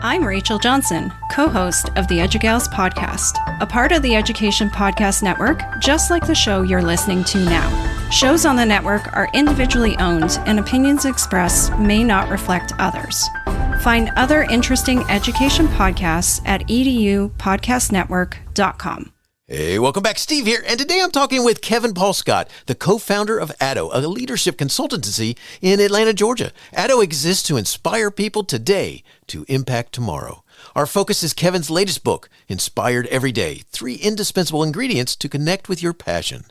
I'm Rachel Johnson, co-host of the EduGals podcast, a part of the Education Podcast Network, just like the show you're listening to now. Shows on the network are individually owned, and opinions expressed may not reflect others. Find other interesting education podcasts at edupodcastnetwork.com. Hey, welcome back. Steve here, and today I'm talking with Kevin Paul Scott, the co-founder of ADDO, a leadership consultancy in Atlanta, Georgia. ADDO exists to inspire people today to impact tomorrow. Our focus is Kevin's latest book, Inspired Every Day, 3 Indispensable Ingredients to Connect with Your Passion.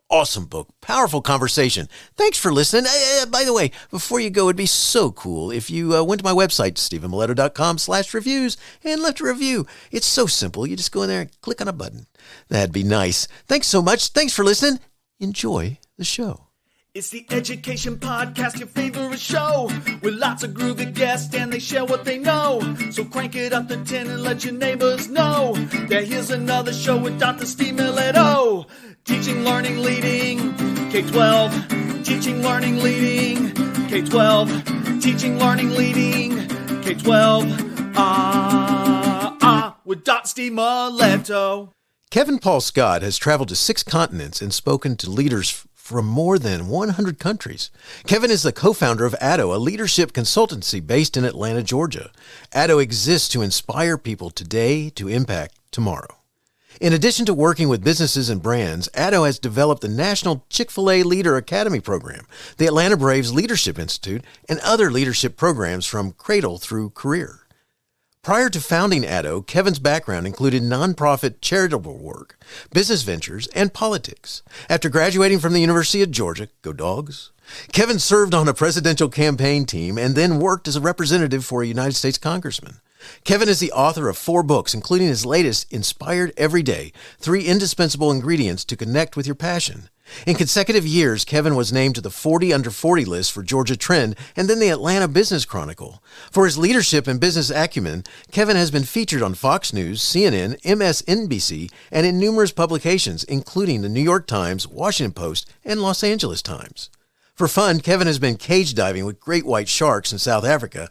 Awesome book, powerful conversation. Thanks for listening. By the way, before you go, it'd be so cool if you went to my website, stephenmiletto.com/reviews, and left a review. It's so simple. You just go in there and click on a button. That'd be nice. Thanks so much. Thanks for listening. Enjoy the show. It's the Education Podcast, your favorite show, with lots of groovy guests and they share what they know. So crank it up to 10 and let your neighbors know that here's another show with Dr. Steve Miletto. Teaching, learning, leading K12. Teaching, learning, leading K12. Teaching, learning, leading K12. With Dr. Steve Miletto. Kevin Paul Scott has traveled to 6 continents and spoken to leaders from more than 100 countries. Kevin is the co-founder of ADDO, a leadership consultancy based in Atlanta, Georgia. ADDO exists to inspire people today to impact tomorrow. In addition to working with businesses and brands, ADDO has developed the National Chick-fil-A Leader Academy program, the Atlanta Braves Leadership Institute, and other leadership programs from cradle-through-career. Prior to founding ADDO, Kevin's background included nonprofit charitable work, business ventures, and politics. After graduating from the University of Georgia, go Dogs, Kevin served on a presidential campaign team and then worked as a representative for a United States Congressman. Kevin is the author of 4 books, including his latest, Inspired Every Day, 3 Indispensable Ingredients to Connect with Your Passion. In consecutive years, Kevin was named to the 40 Under 40 list for Georgia Trend and then the Atlanta Business Chronicle. For his leadership and business acumen, Kevin has been featured on Fox News, CNN, MSNBC, and in numerous publications, including the New York Times, Washington Post, and Los Angeles Times. For fun, Kevin has been cage diving with great white sharks in South Africa,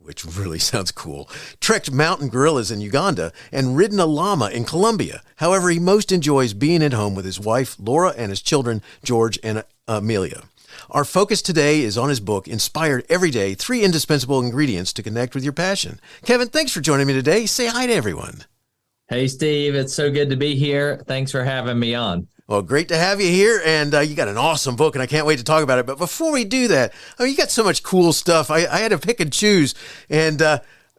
which really sounds cool, trekked mountain gorillas in Uganda, and ridden a llama in Colombia. However, he most enjoys being at home with his wife, Laura, and his children, George and Amelia. Our focus today is on his book, Inspired Every Day, 3 Indispensable Ingredients to Connect with Your Passion. Kevin, thanks for joining me today. Say hi to everyone. Hey, Steve. It's so good to be here. Thanks for having me on. Well, great to have you here, and you got an awesome book, and I can't wait to talk about it. But before we do that, you got so much cool stuff. I had to pick and choose, and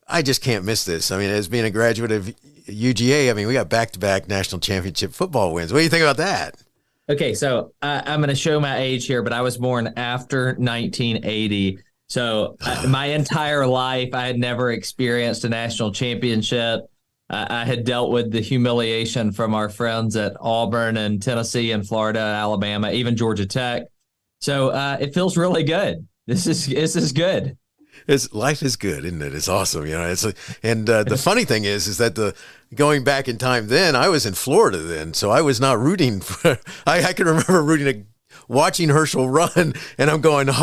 I just can't miss this. I mean, as being a graduate of UGA, we got back-to-back national championship football wins. What do you think about that? Okay, so I'm going to show my age here, but I was born after 1980. So my entire life, I had never experienced a national championship. I had dealt with the humiliation from our friends at Auburn and Tennessee and Florida, Alabama, even Georgia Tech. So it feels really good. This is good. Life is good, isn't it? It's awesome, the funny thing is that going back in time, then I was in Florida then, so I was not rooting for. I can remember watching Herschel run, and I'm going, this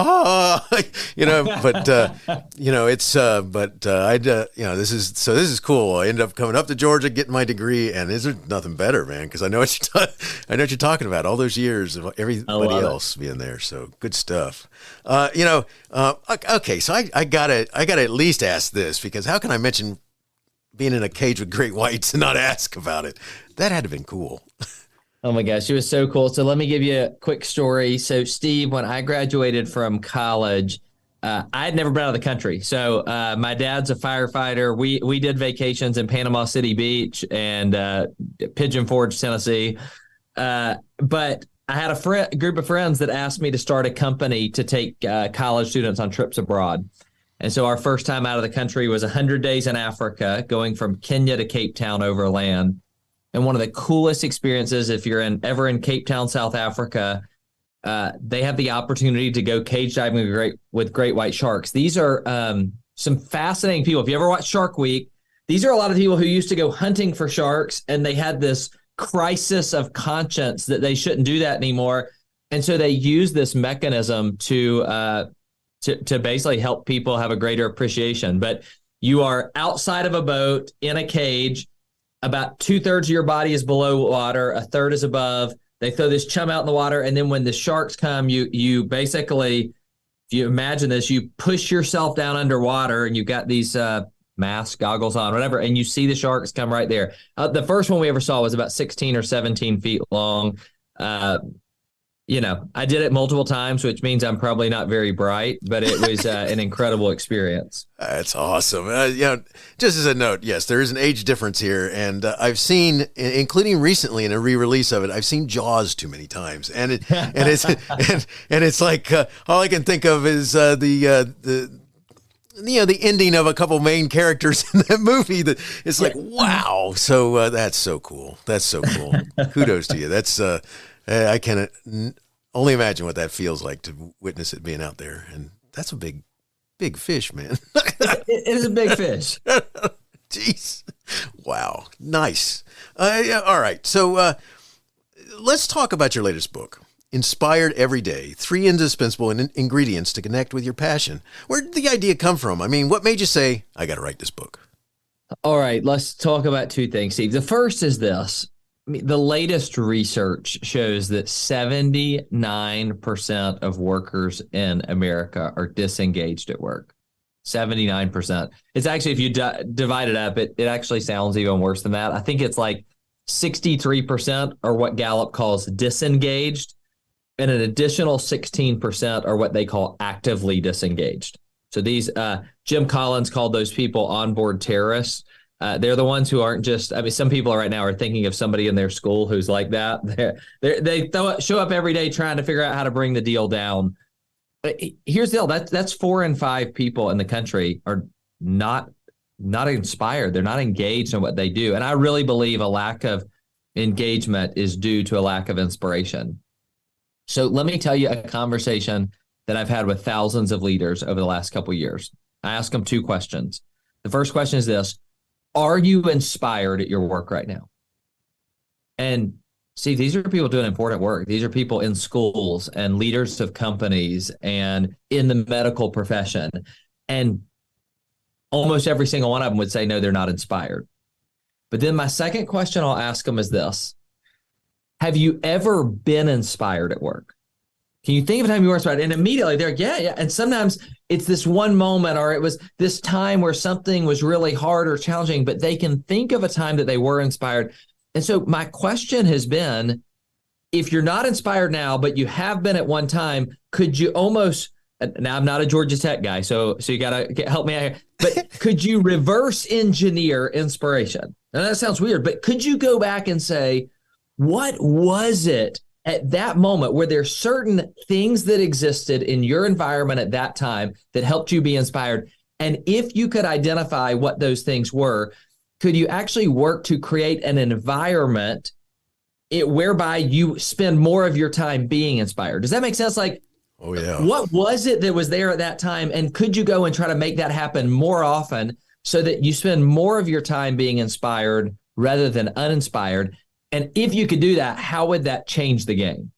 is cool. I ended up coming up to Georgia, getting my degree, and there's nothing better, man, because I know what you're talking about. All those years of everybody else being there, so good stuff. Okay, so I gotta at least ask this, because how can I mention being in a cage with great whites and not ask about it? That had to have been cool. Oh my gosh, it was so cool. So let me give you a quick story. So Steve, when I graduated from college, I had never been out of the country. So my dad's a firefighter. We did vacations in Panama City Beach and Pigeon Forge, Tennessee. But I had a group of friends that asked me to start a company to take college students on trips abroad. And so our first time out of the country was 100 days in Africa, going from Kenya to Cape Town overland. And one of the coolest experiences, if you're ever in Cape Town, South Africa, they have the opportunity to go cage diving with great white sharks. These are some fascinating people. If you ever watch Shark Week, these are a lot of people who used to go hunting for sharks, and they had this crisis of conscience that they shouldn't do that anymore. And so they use this mechanism to basically help people have a greater appreciation. But You are outside of a boat in a cage. About 2/3 of your body is below water. 1/3 is above. They throw this chum out in the water. And then when the sharks come, you basically, if you imagine this, you push yourself down underwater and you've got these masks, goggles on, whatever, and you see the sharks come right there. The first one we ever saw was about 16 or 17 feet long. I did it multiple times, which means I'm probably not very bright, but it was an incredible experience. That's awesome. Just as a note, yes, there is an age difference here, and I've seen, including recently in a re-release of it, I've seen Jaws too many times, and it's like all I can think of is the ending of a couple main characters in that movie. That it's like, wow. So that's so cool. That's so cool. Kudos to you. That's I can only imagine what that feels like to witness it being out there. And that's a big fish, man. It is a big fish. Jeez. Wow. Nice. All right. So let's talk about your latest book, Inspired Every Day, 3 Indispensable Ingredients to Connect with Your Passion. Where did the idea come from? I mean, what made you say, I got to write this book? All right. Let's talk about 2 things, Steve. The first is this. The latest research shows that 79% of workers in America are disengaged at work. 79%. It's actually, if you divide it up, it actually sounds even worse than that. I think it's like 63% are what Gallup calls disengaged, and an additional 16% are what they call actively disengaged. So these, Jim Collins called those people onboard terrorists. They're the ones who aren't just, some people right now are thinking of somebody in their school who's like that. They show up every day trying to figure out how to bring the deal down. Here's the deal. That's 4 in 5 people in the country are not inspired. They're not engaged in what they do. And I really believe a lack of engagement is due to a lack of inspiration. So let me tell you a conversation that I've had with thousands of leaders over the last couple of years. I ask them 2 questions. The first question is this: are you inspired at your work right now? And see, these are people doing important work. These are people in schools and leaders of companies and in the medical profession. And almost every single one of them would say, no, they're not inspired. But then my second question I'll ask them is this: have you ever been inspired at work? Can you think of a time you were inspired? And immediately they're like, yeah. And sometimes it's this one moment, or it was this time where something was really hard or challenging, but they can think of a time that they were inspired. And so my question has been, if you're not inspired now, but you have been at one time, could you almost, now I'm not a Georgia Tech guy, so you got to help me out here, but could you reverse engineer inspiration? Now that sounds weird, but could you go back and say, what was it at that moment where there's certain things that existed in your environment at that time that helped you be inspired? And if you could identify what those things were, could you actually work to create an environment whereby you spend more of your time being inspired? Does that make sense? Like, oh yeah, what was it that was there at that time? And could you go and try to make that happen more often so that you spend more of your time being inspired rather than uninspired? And if you could do that, how would that change the game?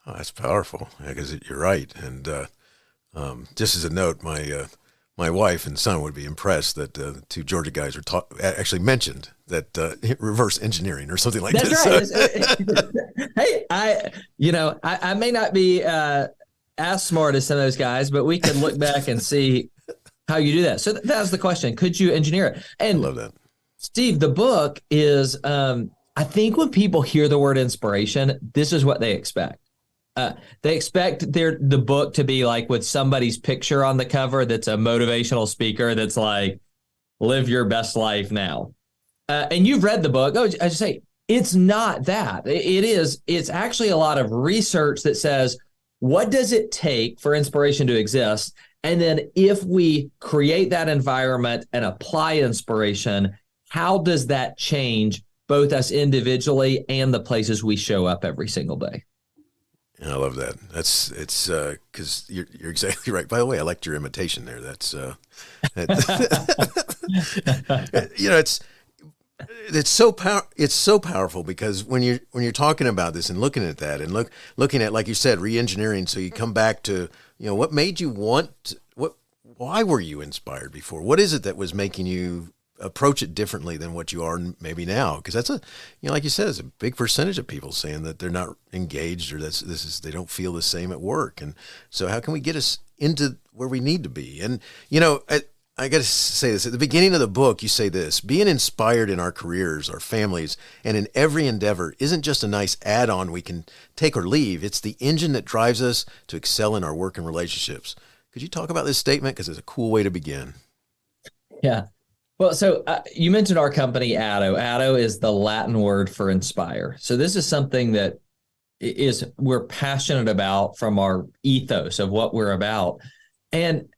Oh, that's powerful, because you're right. And just as a note, my wife and son would be impressed that 2 Georgia guys are actually mentioned that reverse engineering or something like That's this. Right. Hey, I may not be as smart as some of those guys, but we can look back and see how you do that. So that was the question. Could you engineer it? And I love that. Steve, the book is, I think when people hear the word inspiration, this is what they expect. They expect the book to be like with somebody's picture on the cover that's a motivational speaker that's like, live your best life now. And you've read the book. Oh, I just say, it's not that. It's actually a lot of research that says, what does it take for inspiration to exist? And then if we create that environment and apply inspiration, how does that change both us individually and the places we show up every single day? I love that. It's because you're exactly right. By the way, I liked your imitation there. That's it's so powerful, because when you're talking about this and looking at that and looking at, like you said, re-engineering. So you come back to, what made you why were you inspired before? What is it that was making you approach it differently than what you are maybe now? Because that's like you said, it's a big percentage of people saying that they're not engaged or they don't feel the same at work. And so how can we get us into where we need to be? And, I got to say this. At the beginning of the book, you say this: being inspired in our careers, our families, and in every endeavor isn't just a nice add-on we can take or leave. It's the engine that drives us to excel in our work and relationships. Could you talk about this statement? Because it's a cool way to begin. Yeah. Well, so you mentioned our company, ADDO. ADDO is the Latin word for inspire. So this is something that we're passionate about from our ethos of what we're about. And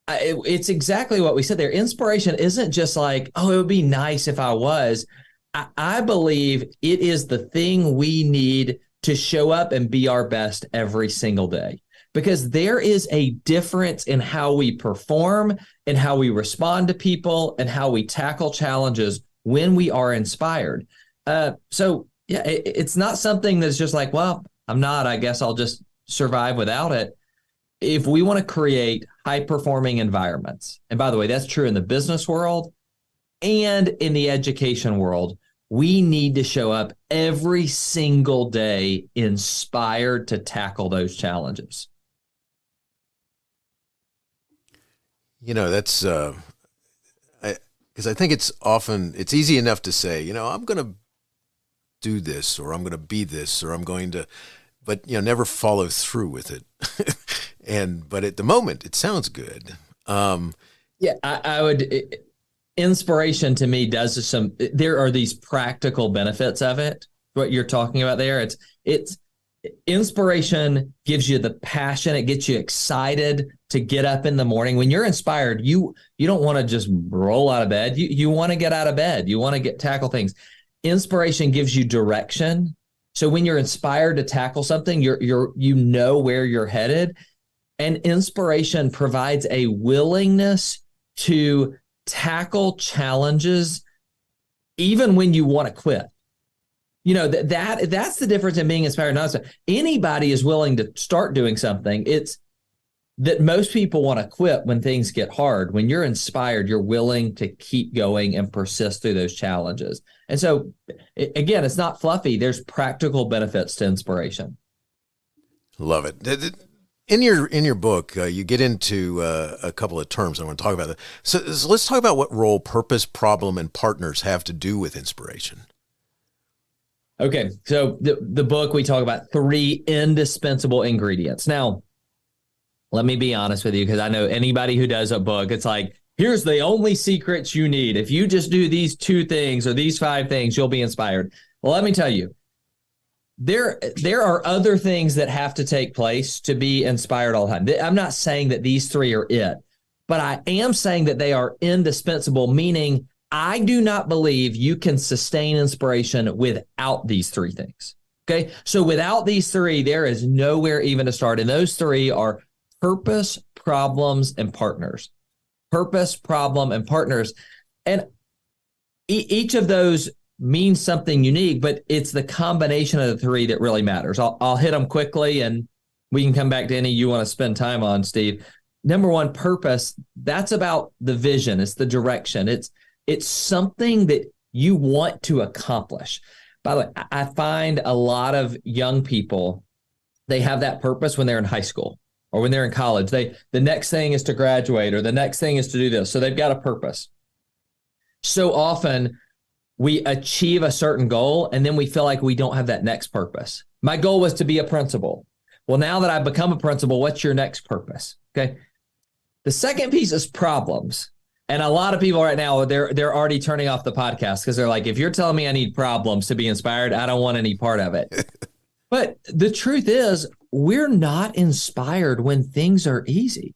it's exactly what we said there. Inspiration isn't just like, oh, it would be nice if I was. I believe it is the thing we need to show up and be our best every single day, because there is a difference in how we perform and how we respond to people and how we tackle challenges when we are inspired. It's not something that's just like, well, I'm not, I guess I'll just survive without it. If we want to create high-performing environments, and by the way, that's true in the business world and in the education world, we need to show up every single day inspired to tackle those challenges. That's because I think it's easy enough to say, I'm going to do this, or I'm going to be this, or I'm going to, but never follow through with it. But at the moment, it sounds good. I would. Inspiration to me there are these practical benefits of it. What you're talking about there, it's inspiration gives you the passion. It gets you excited to get up in the morning. When you're inspired, you don't want to just roll out of bed. You want to get out of bed. You want to tackle things. Inspiration gives you direction. So when you're inspired to tackle something, you know where you're headed. And inspiration provides a willingness to tackle challenges even when you want to quit. That's the difference in being inspired. Not so anybody is willing to start doing something. It's that most people want to quit when things get hard. When you're inspired, you're willing to keep going and persist through those challenges. And so, again, it's not fluffy. There's practical benefits to inspiration. Love it. In your book, you get into a couple of terms I want to talk about. So let's talk about what role purpose, problem, and partners have to do with inspiration. Okay, so the book, we talk about 3 indispensable ingredients. Now, let me be honest with you, because I know anybody who does a book, it's like, here's the only secrets you need. If you just do these 2 things or these 5 things, you'll be inspired. Well, let me tell you, there are other things that have to take place to be inspired all the time. I'm not saying that these 3 are it, but I am saying that they are indispensable, meaning I do not believe you can sustain inspiration without these 3 things. Okay. So without these 3, there is nowhere even to start. And those 3 are purpose, problems, and partners. Purpose, problem, and partners. And each of those means something unique, but it's the combination of the 3 that really matters. I'll hit them quickly, and we can come back to any you want to spend time on, Steve. Number 1, purpose. That's about the vision. It's the direction. It's something that you want to accomplish. By the way, I find a lot of young people, they have that purpose when they're in high school or when they're in college. The next thing is to graduate, or the next thing is to do this. So they've got a purpose. So often we achieve a certain goal, and then we feel like we don't have that next purpose. My goal was to be a principal. Well, now that I've become a principal, what's your next purpose? Okay. The second piece is problems. And a lot of people right now, they're already turning off the podcast because they're like, if you're telling me I need problems to be inspired, I don't want any part of it. But the truth is, we're not inspired when things are easy.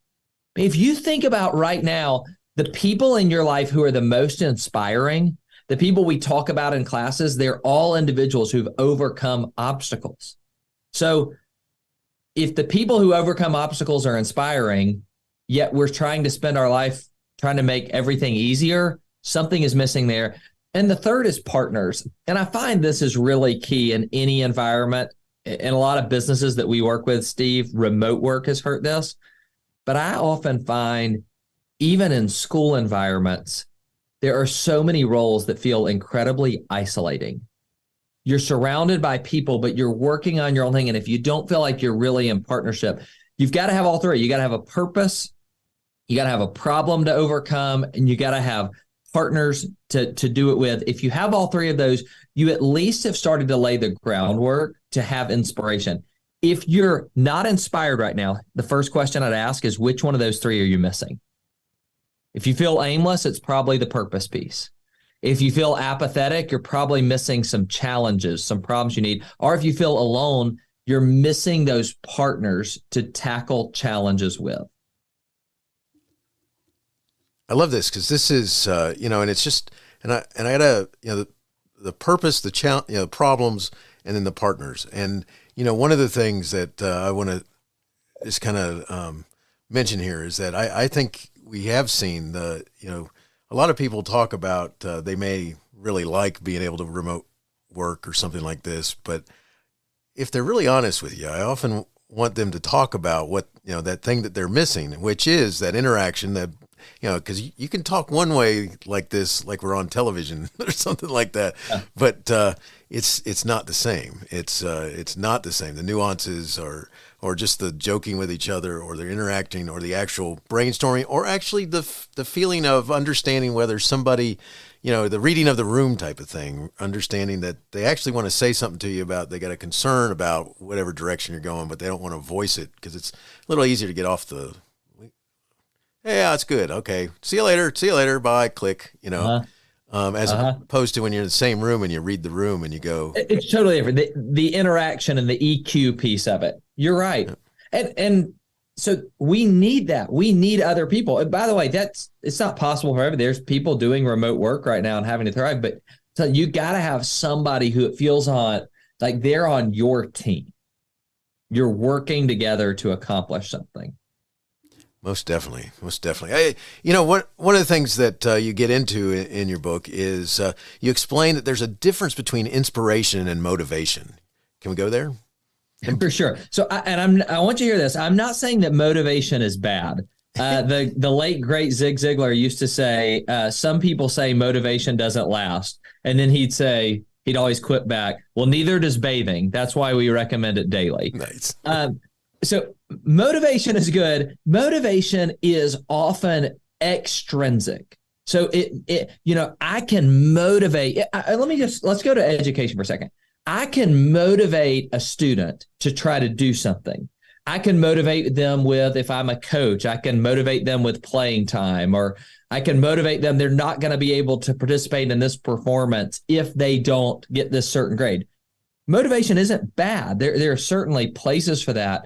If you think about right now, the people in your life who are the most inspiring, the people we talk about in classes, they're all individuals who've overcome obstacles. So if the people who overcome obstacles are inspiring, yet we're trying to spend our life trying to make everything easier, something is missing there. And the third is partners. And I find this is really key in any environment. In a lot of businesses that we work with, Steve, remote work has hurt this. But I often find, even in school environments, there are so many roles that feel incredibly isolating. You're surrounded by people, but you're working on your own thing. And if you don't feel like you're really in partnership, you've got to have all three. You got to have a purpose, you got to have a problem to overcome, and you got to have partners to do it with. If you have all three of those, you at least have started to lay the groundwork to have inspiration. If you're not inspired right now, the first question I'd ask is, which one of those three are you missing? If you feel aimless, it's probably the purpose piece. If you feel apathetic, you're probably missing some challenges, some problems you need. Or if you feel alone, you're missing those partners to tackle challenges with. I love this because this is, and it's just, and I had the purpose, the challenge, problems, and then the partners. And, one of the things that I want to just kind of mention here is that I think we have seen a lot of people talk about they may really like being able to remote work or something like this, but if they're really honest with you, I often want them to talk about what, that thing that they're missing, which is that interaction that, because you can talk one way like this, like we're on television or something like that, but it's not the same. It's not the same. The nuances or just the joking with each other, or the interacting, or the actual brainstorming, or actually the feeling of understanding whether somebody, the reading of the room type of thing, understanding that they actually want to say something to you about, they got a concern about whatever direction you're going, but they don't want to voice it because it's a little easier to get off the, hey, yeah, it's good. Okay. See you later. Bye. Click, as opposed to when you're in the same room and you read the room and you go. It's totally different. The interaction and the EQ piece of it. You're right. Yeah. And so we need that. We need other people. And by the way, it's not possible for everybody. There's people doing remote work right now and having to thrive, but so you got to have somebody who it feels like they're on your team. You're working together to accomplish something. Most definitely. One of the things that you get into in your book is you explain that there's a difference between inspiration and motivation. Can we go there? For sure. So, I want you to hear this. I'm not saying that motivation is bad. The late great Zig Ziglar used to say, some people say motivation doesn't last, and then he'd always quip back, well, neither does bathing. That's why we recommend it daily. Nice. So motivation is good. Motivation is often extrinsic. So I can motivate. Let's go to education for a second. I can motivate a student to try to do something. I can motivate them with, if I'm a coach, I can motivate them with playing time, or I can motivate them. They're not going to be able to participate in this performance if they don't get this certain grade. Motivation isn't bad. There are certainly places for that.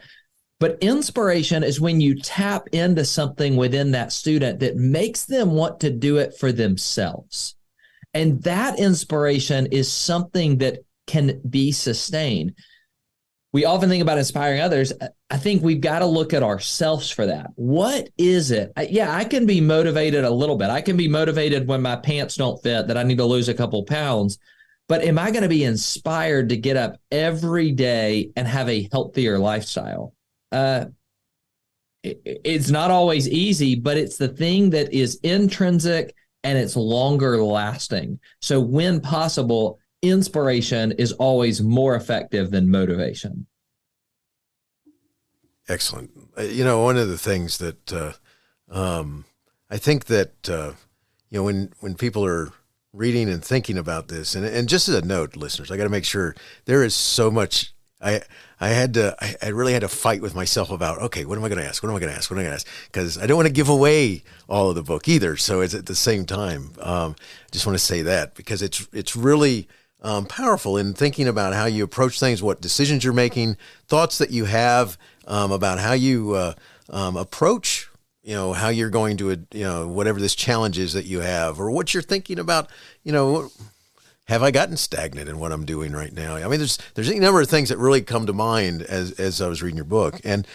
But inspiration is when you tap into something within that student that makes them want to do it for themselves. And that inspiration is something that can be sustained. We often think about inspiring others. I think we've got to look at ourselves for that. What is it? I can be motivated a little bit. I can be motivated when my pants don't fit, that I need to lose a couple pounds. But am I going to be inspired to get up every day and have a healthier lifestyle? It's not always easy, but it's the thing that is intrinsic and it's longer lasting. So when possible, inspiration is always more effective than motivation. Excellent. One of the things that I think that, when people are reading and thinking about this, and just as a note, listeners, I got to make sure there is so much. I really had to fight with myself about, okay, what am I going to ask? Because I don't want to give away all of the book either. So it's at the same time, just want to say that because it's really powerful in thinking about how you approach things, what decisions you're making, thoughts that you have about how you approach, how you're going to, whatever this challenge is that you have, or what you're thinking about, have I gotten stagnant in what I'm doing right now? I mean, there's a number of things that really come to mind as I was reading your book. And,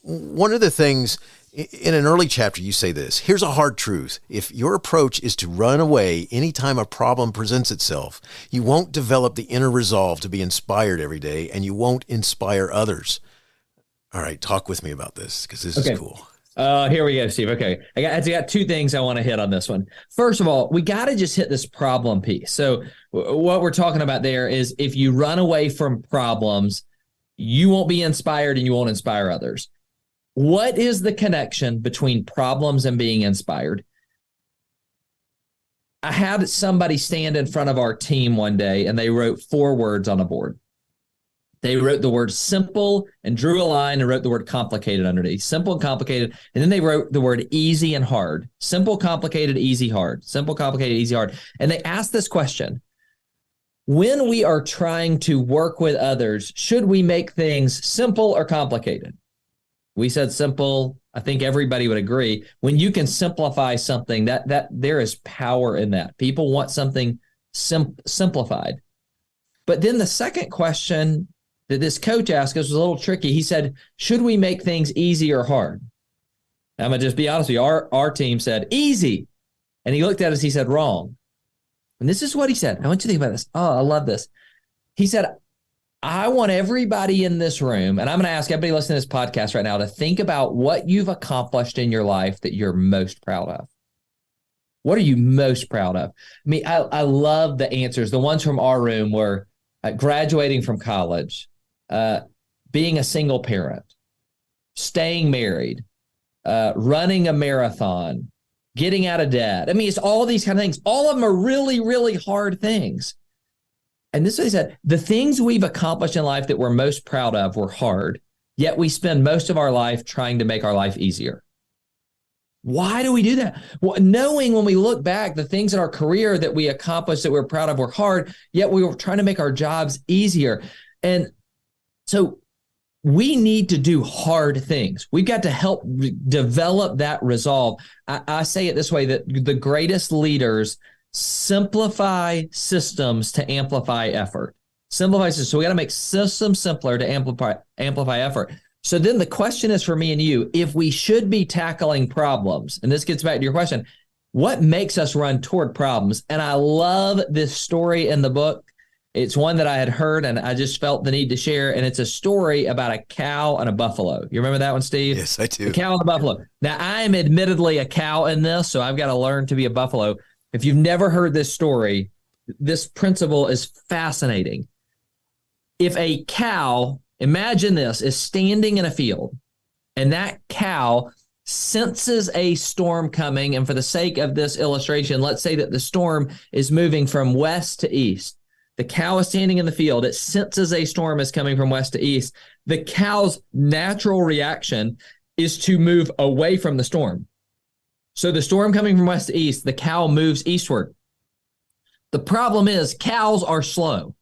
one of the things in an early chapter, you say this: here's a hard truth. If your approach is to run away anytime a problem presents itself, you won't develop the inner resolve to be inspired every day, and you won't inspire others. All right, talk with me about this because this is cool. Here we go, Steve. Okay. I got two things I want to hit on this one. First of all, we got to just hit this problem piece. So what we're talking about there is if you run away from problems, you won't be inspired and you won't inspire others. What is the connection between problems and being inspired? I had somebody stand in front of our team one day and they wrote 4 words on a board. They wrote the word simple and drew a line and wrote the word complicated underneath. Simple and complicated. And then they wrote the word easy and hard. Simple, complicated, easy, hard. Simple, complicated, easy, hard. And they asked this question: when we are trying to work with others, should we make things simple or complicated? We said simple. I think everybody would agree. When you can simplify something, that there is power in that. People want something simplified. But then the second question that this coach asked us was a little tricky. He said, should we make things easy or hard? I'm going to just be honest with you. Our team said easy. And he looked at us, he said wrong. And this is what he said. I want you to think about this. Oh, I love this. He said, I want everybody in this room, and I'm going to ask everybody listening to this podcast right now to think about what you've accomplished in your life that you're most proud of. What are you most proud of? I mean, I love the answers. The ones from our room were graduating from college, being a single parent, staying married, running a marathon, getting out of debt. I mean, it's all these kind of things. All of them are really, really hard things. And this is what he said: the things we've accomplished in life that we're most proud of were hard, yet we spend most of our life trying to make our life easier. Why do we do that? Well, knowing when we look back, the things in our career that we accomplished that we're proud of were hard, yet we were trying to make our jobs easier. And so we need to do hard things. We've got to help develop that resolve. I say it this way, that the greatest leaders simplify systems to amplify effort. Simplify systems. So we got to make systems simpler to amplify effort. So then the question is for me and you, if we should be tackling problems, and this gets back to your question, what makes us run toward problems? And I love this story in the book. It's one that I had heard and I just felt the need to share. And it's a story about a cow and a buffalo. You remember that one, Steve? Yes, I do. The cow and the buffalo. Now, I am admittedly a cow in this, so I've got to learn to be a buffalo. If you've never heard this story, this principle is fascinating. If a cow, imagine this, is standing in a field and that cow senses a storm coming. And for the sake of this illustration, let's say that the storm is moving from west to east. The cow is standing in the field. It senses a storm is coming from west to east. The cow's natural reaction is to move away from the storm. So the storm coming from west to east, the cow moves eastward. The problem is cows are slow.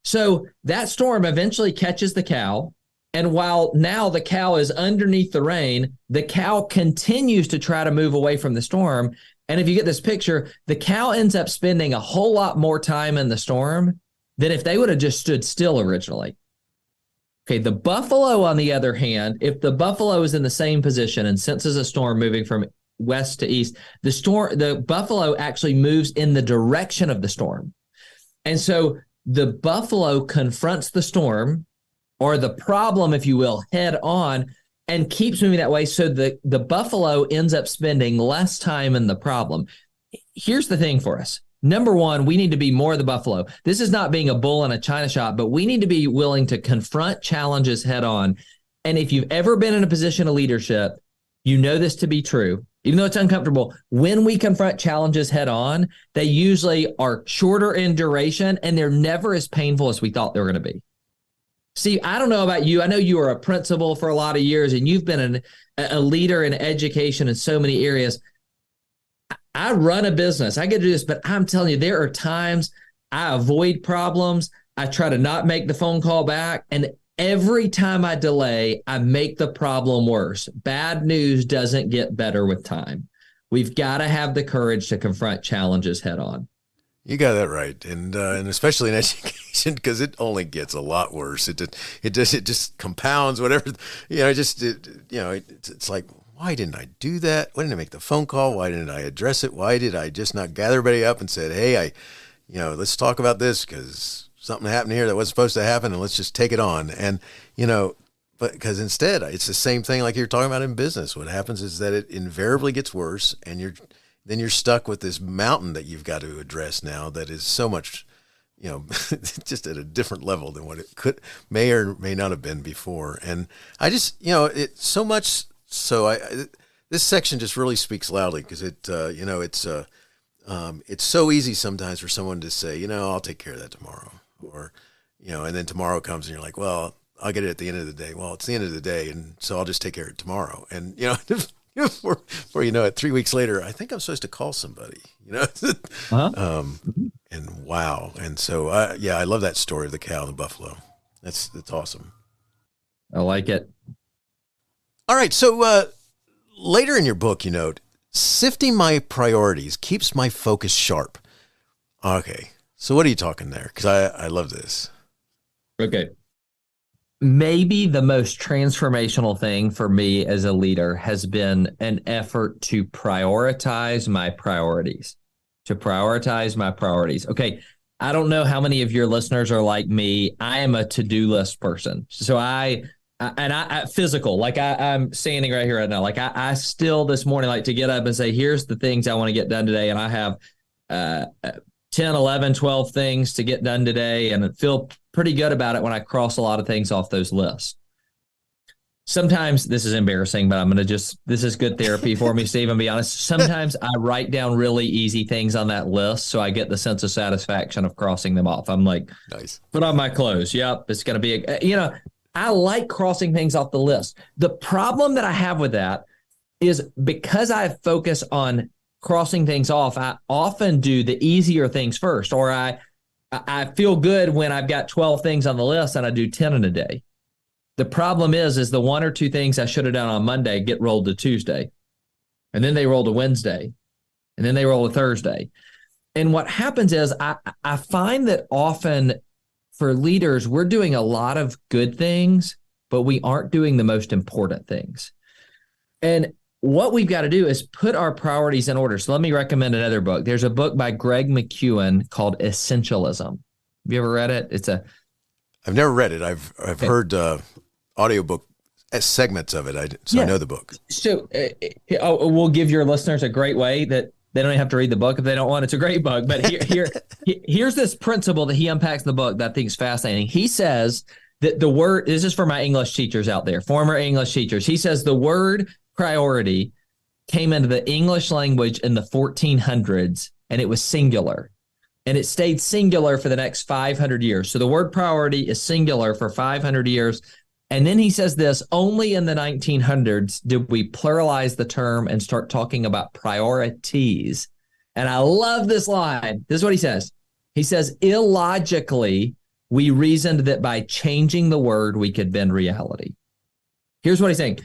So that storm eventually catches the cow. And while now the cow is underneath the rain, the cow continues to try to move away from the storm. And if you get this picture, the cow ends up spending a whole lot more time in the storm than if they would have just stood still originally. Okay, the buffalo, on the other hand, if the buffalo is in the same position and senses a storm moving from west to east, the buffalo actually moves in the direction of the storm. And so the buffalo confronts the storm, or the problem, if you will, head on, and keeps moving that way. So the buffalo ends up spending less time in the problem. Here's the thing for us. Number one, we need to be more the buffalo. This is not being a bull in a china shop, but we need to be willing to confront challenges head on. And if you've ever been in a position of leadership, you know this to be true. Even though it's uncomfortable, when we confront challenges head on, they usually are shorter in duration and they're never as painful as we thought they were going to be. See, I don't know about you. I know you were a principal for a lot of years and you've been a leader in education in so many areas. I run a business. I get to do this, but I'm telling you, there are times I avoid problems. I try to not make the phone call back. And every time I delay, I make the problem worse. Bad news doesn't get better with time. We've got to have the courage to confront challenges head on. You got that right, and especially in education, because it only gets a lot worse. It just compounds whatever, it's like, why didn't I do that? Why didn't I make the phone call? Why didn't I address it? Why did I just not gather everybody up and said, hey, let's talk about this because something happened here that wasn't supposed to happen, and let's just take it on. And but because instead it's the same thing like you're talking about in business. What happens is that it invariably gets worse, and then you're stuck with this mountain that you've got to address now that is so much, just at a different level than what it may or may not have been before. And I just, it's so much. So this section just really speaks loudly because it's so easy sometimes for someone to say, I'll take care of that tomorrow, or, and then tomorrow comes and you're like, well, I'll get it at the end of the day. Well, it's the end of the day, and so I'll just take care of it tomorrow. And before you know it, 3 weeks later, I think I'm supposed to call somebody. And wow, and so I love that story of the cow and the buffalo. That's awesome. I like it. All right, so later in your book, you note, sifting my priorities keeps my focus sharp. Okay, so what are you talking there? Because I love this. Okay. Maybe the most transformational thing for me as a leader has been an effort to prioritize my priorities. Okay. I don't know how many of your listeners are like me. I am a to-do list person. So I physical, like I'm standing right here right now. Like I still this morning like to get up and say, here's the things I want to get done today. And I have 10, 11, 12 things to get done today, and feel pretty good about it when I cross a lot of things off those lists. Sometimes this is embarrassing, but this is good therapy for me, Steve, and be honest. Sometimes I write down really easy things on that list so I get the sense of satisfaction of crossing them off. I'm like, nice. Put on my clothes. Yep, it's going to be, I like crossing things off the list. The problem that I have with that is because I focus on crossing things off, I often do the easier things first, or I feel good when I've got 12 things on the list and I do 10 in a day. The problem is the one or two things I should have done on Monday get rolled to Tuesday, and then they roll to Wednesday, and then they roll to Thursday. And what happens is I find that often for leaders, we're doing a lot of good things, but we aren't doing the most important things. And what we've got to do is put our priorities in order. So let me recommend another book. There's a book by Greg McKeown called Essentialism. Have you ever read it? I've never read it. I've heard audiobook segments of it. I know the book. So we'll give your listeners a great way that they don't have to read the book if they don't want. It's a great book. But here's this principle that he unpacks in the book that I think is fascinating. He says that the word, this is for my English teachers out there, former English teachers. He says the word priority came into the English language in the 1400s, and it was singular. And it stayed singular for the next 500 years. So the word priority is singular for 500 years. And then he says this, only in the 1900s did we pluralize the term and start talking about priorities. And I love this line. This is what he says. He says, illogically, we reasoned that by changing the word, we could bend reality. Here's what he's saying.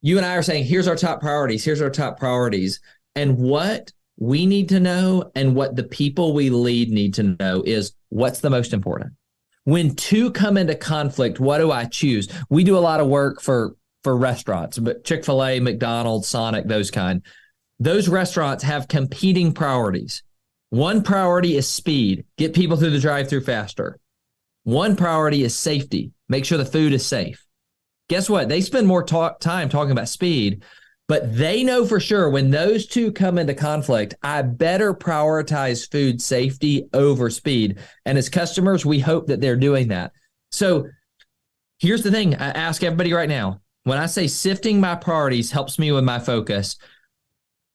You and I are saying, here's our top priorities. Here's our top priorities. And what we need to know and what the people we lead need to know is what's the most important. When two come into conflict, what do I choose? We do a lot of work for restaurants, but Chick-fil-A, McDonald's, Sonic, those kind. Those restaurants have competing priorities. One priority is speed, get people through the drive-thru faster. One priority is safety, make sure the food is safe. Guess what? They spend more time talking about speed, but they know for sure when those two come into conflict, I better prioritize food safety over speed. And as customers, we hope that they're doing that. So here's the thing. I ask everybody right now, when I say sifting my priorities helps me with my focus,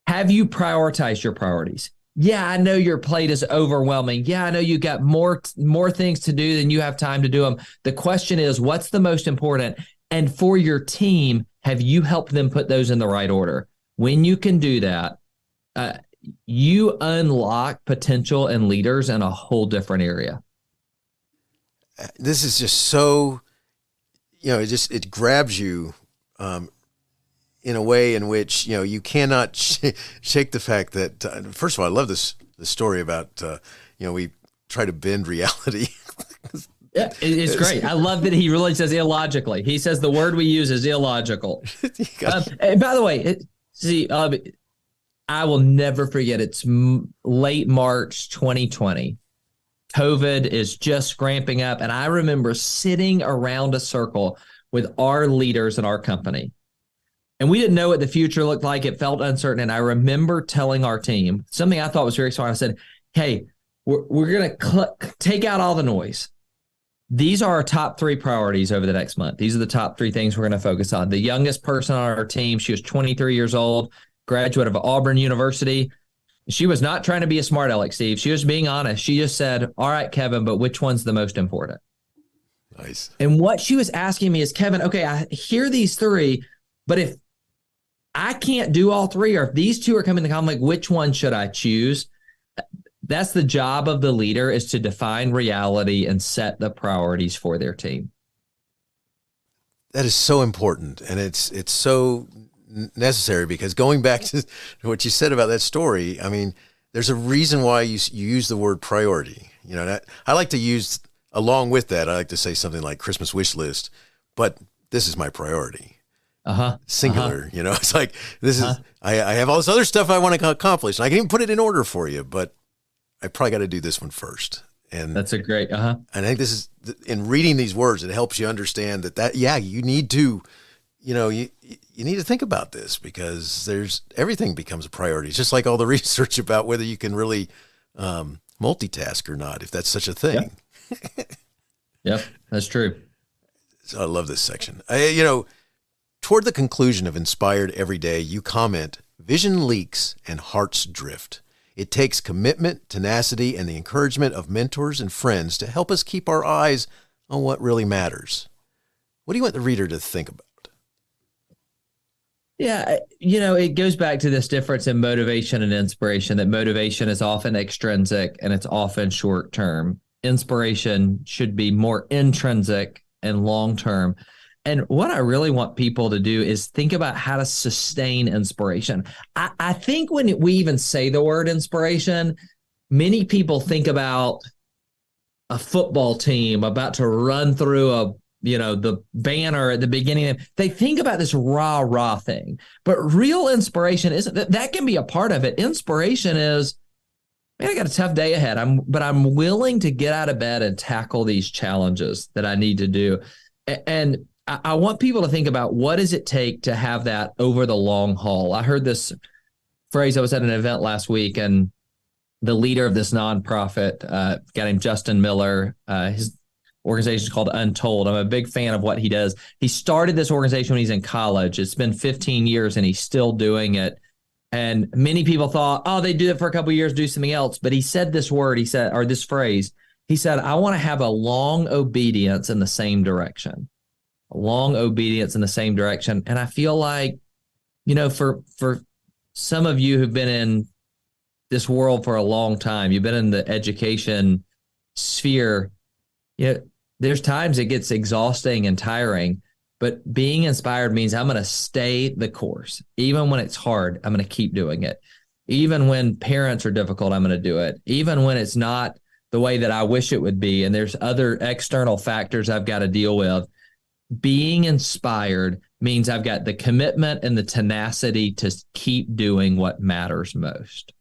have you prioritized your priorities? Yeah, I know your plate is overwhelming. Yeah, I know you got more things to do than you have time to do them. The question is, what's the most important? And for your team, have you helped them put those in the right order? When you can do that, you unlock potential in leaders in a whole different area. This is just so, it grabs you in a way in which, you cannot shake the fact that, first of all, I love the story about, we try to bend reality. Yeah, it's great. I love that he really says illogically. He says the word we use is illogical. And by the way, I will never forget. It's late March 2020. COVID is just ramping up. And I remember sitting around a circle with our leaders in our company. And we didn't know what the future looked like. It felt uncertain. And I remember telling our team something I thought was very smart. I said, hey, we're going to take out all the noise. These are our top 3 priorities over the next month. These are the top 3 things we're going to focus on. The youngest person on our team, she was 23 years old, graduate of Auburn University. She was not trying to be a smart aleck, Steve. She was being honest. She just said, all right, Kevin, but which one's the most important? Nice. And what she was asking me is, Kevin, okay, I hear these 3, but if I can't do all 3, or if these 2 are coming to conflict, which one should I choose? That's the job of the leader, is to define reality and set the priorities for their team. That is so important. And it's so necessary, because going back to what you said about that story, I mean, there's a reason why you use the word priority. You know, I like to use, along with that, I like to say something like Christmas wish list, but this is my priority. Singular, you know, it's like, this is, I have all this other stuff I want to accomplish, and I can even put it in order for you, but I probably got to do this one first. And that's a great, and I think this is, in reading these words, it helps you understand that, you need to, you know, you need to think about this, because everything becomes a priority. It's just like all the research about whether you can really multitask or not, if that's such a thing. Yep, that's true. So I love this section. You know, toward the conclusion of Inspired Every Day, you comment, vision leaks and hearts drift. It takes commitment, tenacity, and the encouragement of mentors and friends to help us keep our eyes on what really matters. What do you want the reader to think about? Yeah, you know, it goes back to this difference in motivation and inspiration, that motivation is often extrinsic and it's often short term. Inspiration should be more intrinsic and long term. And what I really want people to do is think about how to sustain inspiration. I think when we even say the word inspiration, many people think about a football team about to run through the banner at the beginning. They think about this rah thing, but real inspiration isn't that can be a part of it. Inspiration is, man, I got a tough day ahead. But I'm willing to get out of bed and tackle these challenges that I need to do. And I want people to think about, what does it take to have that over the long haul? I heard this phrase. I was at an event last week, and the leader of this nonprofit, a guy named Justin Miller, his organization is called Untold. I'm a big fan of what he does. He started this organization when he's in college. It's been 15 years, and he's still doing it. And many people thought, oh, they do it for a couple of years, do something else. But he said this phrase. He said, I want to have a long obedience in the same direction. Long obedience in the same direction. And I feel like, you know, for some of you who've been in this world for a long time, you've been in the education sphere, you know, there's times it gets exhausting and tiring, but being inspired means I'm going to stay the course. Even when it's hard, I'm going to keep doing it. Even when parents are difficult, I'm going to do it. Even when it's not the way that I wish it would be, and there's other external factors I've got to deal with. Being inspired means I've got the commitment and the tenacity to keep doing what matters most.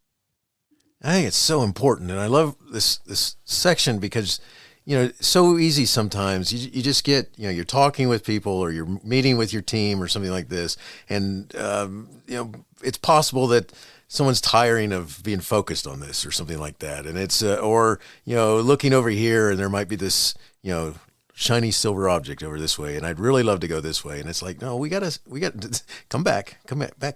I think it's so important. And I love this section, because, you know, it's so easy sometimes. You just get, you know, you're talking with people, or you're meeting with your team or something like this. And, you know, it's possible that someone's tiring of being focused on this or something like that. And it's, or, you know, looking over here, and there might be this, you know, shiny silver object over this way, and I'd really love to go this way. And it's like, no, we got to come back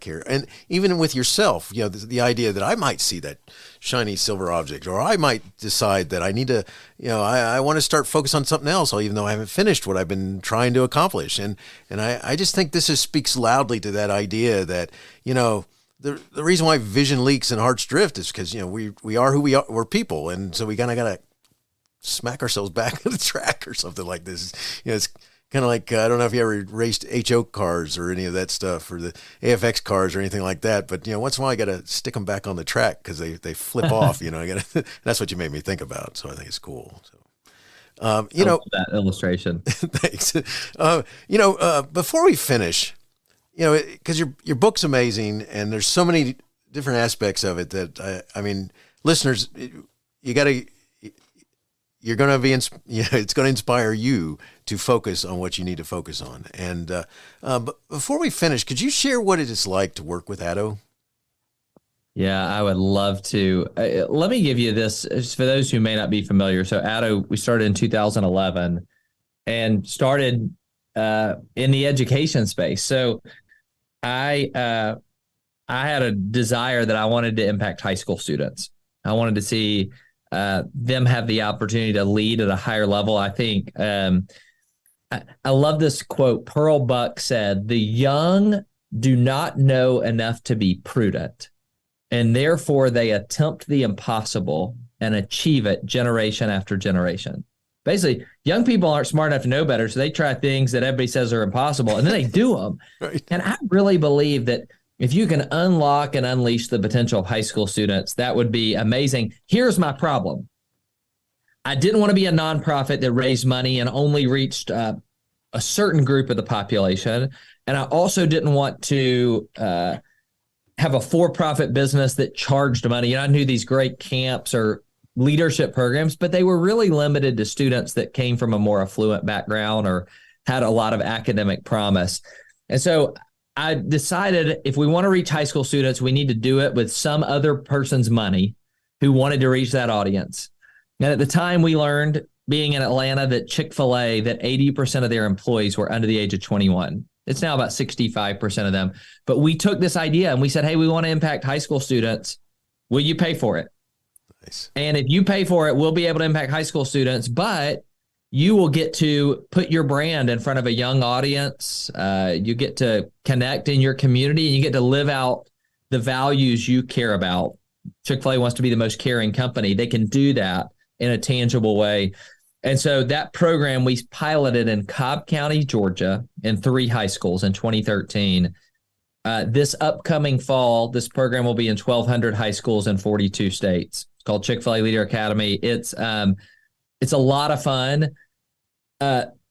here. And even with yourself, you know, the idea that I might see that shiny silver object, or I might decide that I need to, you know, I want to start focus on something else, even though I haven't finished what I've been trying to accomplish. And I just think this speaks loudly to that idea that, you know, the reason why vision leaks and hearts drift is because, you know, we are who we are. We're people. And so we kind of got to smack ourselves back on the track or something like this. You know, it's kind of like, I don't know if you ever raced HO cars or any of that stuff, or the AFX cars or anything like that. But, you know, once in a while I got to stick them back on the track because they flip off, you know, that's what you made me think about. So I think it's cool. So, you know, that illustration. Thanks. You know, before we finish, you know, because your book's amazing, and there's so many different aspects of it that I mean, listeners, you got to you're going to be, it's going to inspire you to focus on what you need to focus on. And but before we finish, could you share what it is like to work with ADDO? Yeah, I would love to. Let me give you this for those who may not be familiar. So ADDO, we started in 2011 and started in the education space. So I had a desire that I wanted to impact high school students. I wanted to see them have the opportunity to lead at a higher level. I think I love this quote. Pearl Buck said, "The young do not know enough to be prudent, and therefore they attempt the impossible and achieve it generation after generation." Basically, young people aren't smart enough to know better, so they try things that everybody says are impossible, and then they do them. Right. And I really believe that if you can unlock and unleash the potential of high school students, that would be amazing. Here's my problem. I didn't want to be a nonprofit that raised money and only reached a certain group of the population. And I also didn't want to have a for-profit business that charged money. I knew these great camps or leadership programs, but they were really limited to students that came from a more affluent background or had a lot of academic promise. And so I decided if we want to reach high school students, we need to do it with some other person's money who wanted to reach that audience. And at the time, we learned, being in Atlanta, that Chick-fil-A, that 80% of their employees were under the age of 21. It's now about 65% of them. But we took this idea and we said, hey, we want to impact high school students. Will you pay for it? Nice. And if you pay for it, we'll be able to impact high school students, but you will get to put your brand in front of a young audience. You get to connect in your community and you get to live out the values you care about. Chick-fil-A wants to be the most caring company. They can do that in a tangible way. And so that program, we piloted in Cobb County, Georgia, in 3 high schools in 2013. This upcoming fall, this program will be in 1,200 high schools in 42 states. It's called Chick-fil-A Leader Academy. It's a lot of fun.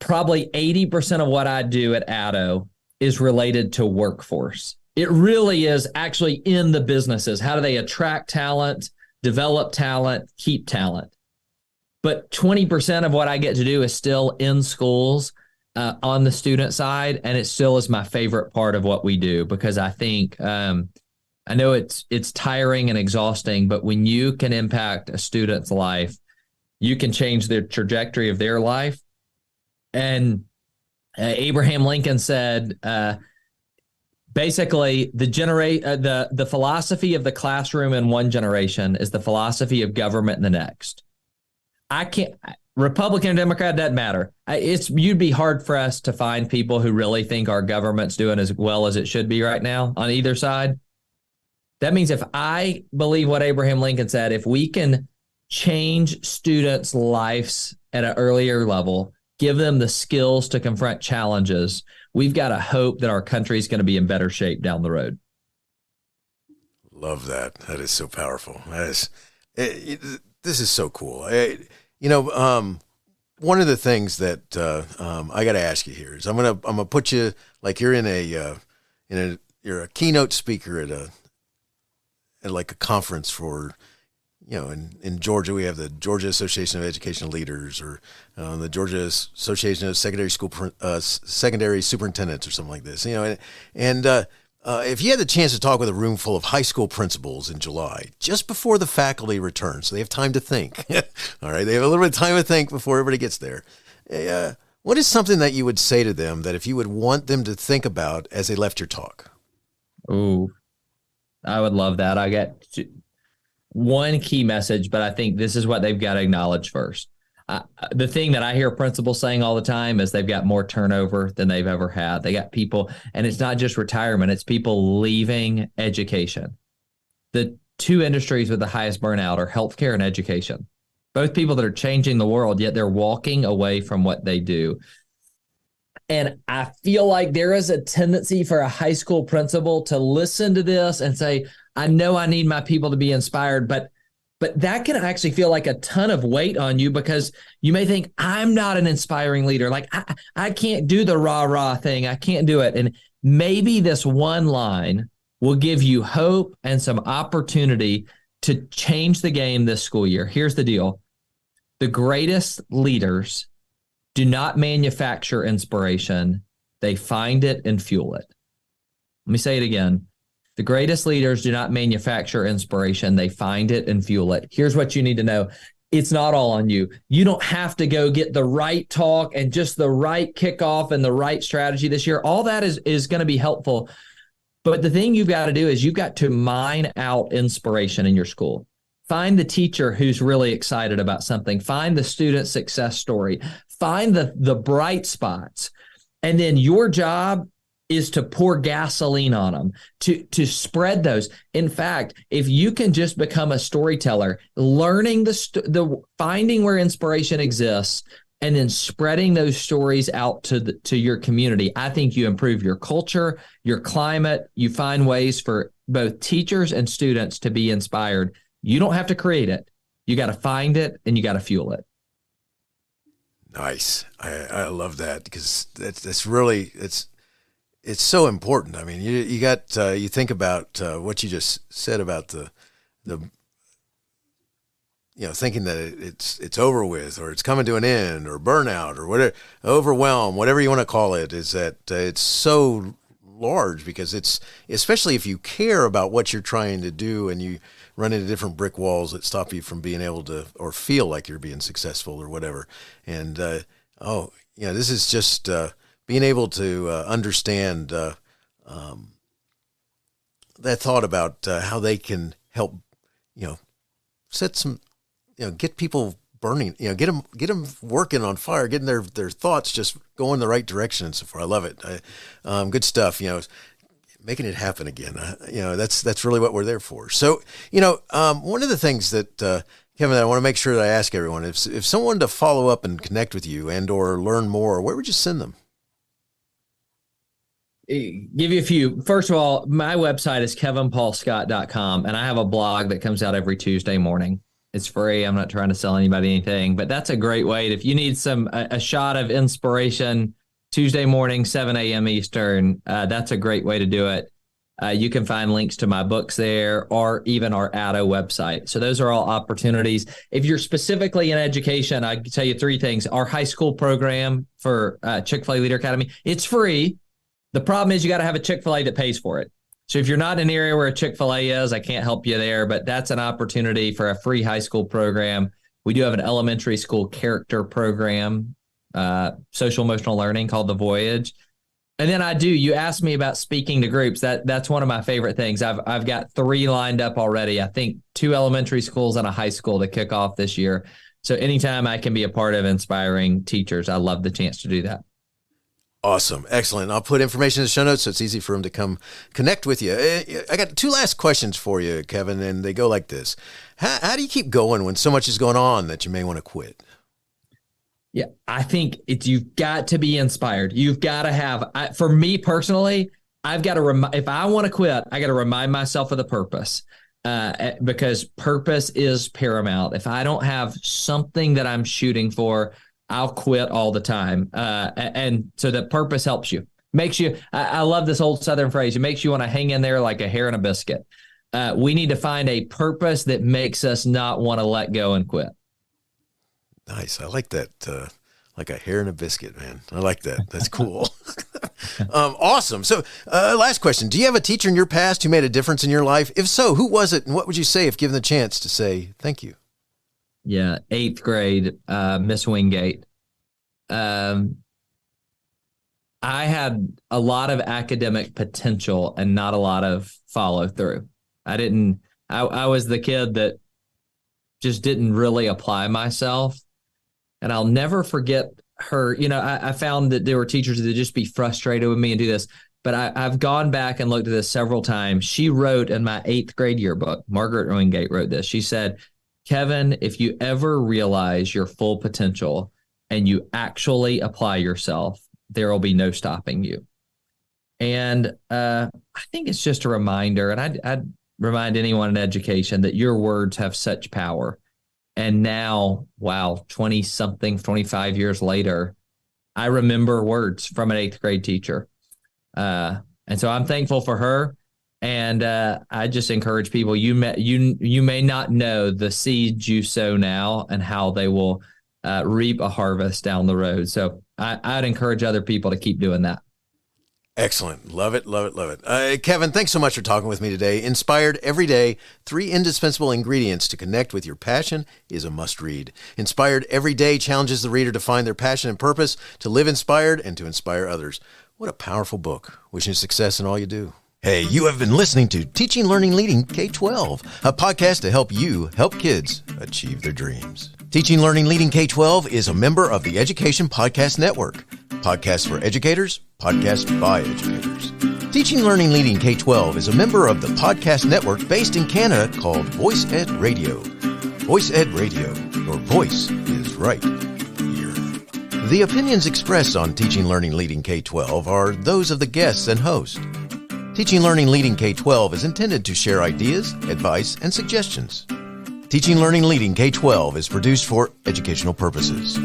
Probably 80% of what I do at ADDO is related to workforce. It really is actually in the businesses. How do they attract talent, develop talent, keep talent? But 20% of what I get to do is still in schools on the student side, and it still is my favorite part of what we do because I think I know it's tiring and exhausting, but when you can impact a student's life, you can change the trajectory of their life. And Abraham Lincoln said, basically, the philosophy of the classroom in one generation is the philosophy of government in the next. Republican or Democrat, doesn't matter. You'd be hard for us to find people who really think our government's doing as well as it should be right now on either side. That means if I believe what Abraham Lincoln said, if we can change students' lives at an earlier level, give them the skills to confront challenges, we've got a hope that our country is going to be in better shape down the road. Love that. That is so powerful. This is so cool. One of the things that I got to ask you here is I'm gonna put you like you're you're a keynote speaker at like a conference for, in Georgia, we have the Georgia Association of Educational Leaders or the Georgia Association of Secondary Superintendents or something like this, if you had the chance to talk with a room full of high school principals in July, just before the faculty return, so they have time to think, all right, they have a little bit of time to think before everybody gets there. What is something that you would say to them that if you would want them to think about as they left your talk? Oh, I would love that. I got one key message, but I think this is what they've got to acknowledge first. The thing that I hear principals saying all the time is they've got more turnover than they've ever had. They got people, and it's not just retirement, it's people leaving education. The 2 industries with the highest burnout are healthcare and education. Both people that are changing the world, yet they're walking away from what they do. And I feel like there is a tendency for a high school principal to listen to this and say, I know I need my people to be inspired, but that can actually feel like a ton of weight on you because you may think, I'm not an inspiring leader. Like, I can't do the rah-rah thing. I can't do it. And maybe this one line will give you hope and some opportunity to change the game this school year. Here's the deal. The greatest leaders do not manufacture inspiration. They find it and fuel it. Let me say it again. The greatest leaders do not manufacture inspiration. They find it and fuel it. Here's what you need to know. It's not all on you. You don't have to go get the right talk and just the right kickoff and the right strategy this year. All that is going to be helpful. But the thing you've got to do is you've got to mine out inspiration in your school. Find the teacher who's really excited about something. Find the student success story. Find the bright spots. And then your job is to pour gasoline on them, to spread those. In fact, if you can just become a storyteller, learning the finding where inspiration exists, and then spreading those stories out to your community, I think you improve your culture, your climate. You find ways for both teachers and students to be inspired. You don't have to create it. You got to find it and you got to fuel it. Nice. I love that, because that's really, it's so important. I mean, you got, you think about what you just said about the thinking that it's over with, or it's coming to an end, or burnout, or whatever, overwhelm, whatever you want to call it, is that it's so large, because it's, especially if you care about what you're trying to do and you run into different brick walls that stop you from being able to, or feel like you're being successful or whatever. And, this is just, being able to understand that thought about how they can help, set some, get people burning, get them working on fire, getting their thoughts just going the right direction and so forth. I love it. Good stuff. Making it happen again. That's really what we're there for. So, one of the things that Kevin, that I want to make sure that I ask everyone, if someone wanted to follow up and connect with you and or learn more, where would you send them? Give you a few. First of all, my website is kevinpaulscott.com, and I have a blog that comes out every Tuesday morning. It's free. I'm not trying to sell anybody anything, but that's a great way. If you need a shot of inspiration, Tuesday morning, 7 a.m. Eastern, that's a great way to do it. You can find links to my books there, or even our ADDO website. So those are all opportunities. If you're specifically in education, I can tell you three things. Our high school program for Chick-fil-A Leader Academy, it's free. The problem is you got to have a Chick-fil-A that pays for it. So if you're not in an area where a Chick-fil-A is, I can't help you there, but that's an opportunity for a free high school program. We do have an elementary school character program, social emotional learning, called The Voyage. And then you asked me about speaking to groups. That's one of my favorite things. I've got 3 lined up already. I think 2 elementary schools and a high school to kick off this year. So anytime I can be a part of inspiring teachers, I love the chance to do that. Awesome. Excellent. I'll put information in the show notes so it's easy for them to come connect with you. I got 2 last questions for you, Kevin, and they go like this. How do you keep going when so much is going on that you may want to quit? Yeah, I think you've got to be inspired. You've got to have, for me personally, I've got to, if I want to quit, I got to remind myself of the purpose, because purpose is paramount. If I don't have something that I'm shooting for, I'll quit all the time. And so the purpose helps you, makes you, I love this old Southern phrase. It makes you want to hang in there like a hair in a biscuit. We need to find a purpose that makes us not want to let go and quit. Nice. I like that. Like a hair in a biscuit, man. I like that. That's cool. Awesome. So last question. Do you have a teacher in your past who made a difference in your life? If so, who was it? And what would you say if given the chance to say thank you? Yeah. 8th grade, Miss Wingate. I had a lot of academic potential and not a lot of follow through. I was the kid that just didn't really apply myself. And I'll never forget her. I found that there were teachers that just be frustrated with me and do this, but I've gone back and looked at this several times. She wrote in my 8th grade yearbook, Margaret Wingate wrote this. She said, Kevin, if you ever realize your full potential and you actually apply yourself, there will be no stopping you. And I think it's just a reminder, and I'd remind anyone in education that your words have such power. And now, wow, 25 years later, I remember words from an 8th grade teacher. And so I'm thankful for her. And I just encourage people, you may not know the seeds you sow now and how they will reap a harvest down the road. So I'd encourage other people to keep doing that. Excellent. Love it, love it, love it. Kevin, thanks so much for talking with me today. Inspired Every Day, 3 Indispensable Ingredients to Connect with Your Passion is a must-read. Inspired Every Day challenges the reader to find their passion and purpose, to live inspired, and to inspire others. What a powerful book. Wishing you success in all you do. Hey, you have been listening to Teaching, Learning, Leading K12, a podcast to help you help kids achieve their dreams. Teaching, Learning, Leading K12 is a member of the Education Podcast Network. Podcasts for educators, podcasts by educators. Teaching, Learning, Leading K12 is a member of the podcast network based in Canada called Voice Ed Radio. Voice Ed Radio, your voice is right here. The opinions expressed on Teaching, Learning, Leading K12 are those of the guests and host. Teaching, Learning, Leading K12 is intended to share ideas, advice, and suggestions. Teaching, Learning, Leading K12 is produced for educational purposes.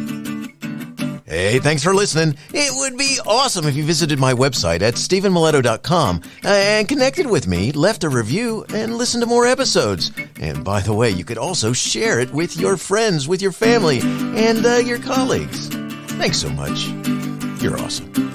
Hey, thanks for listening. It would be awesome if you visited my website at stephenmiletto.com and connected with me, left a review, and listened to more episodes. And by the way, you could also share it with your friends, with your family, and your colleagues. Thanks so much. You're awesome.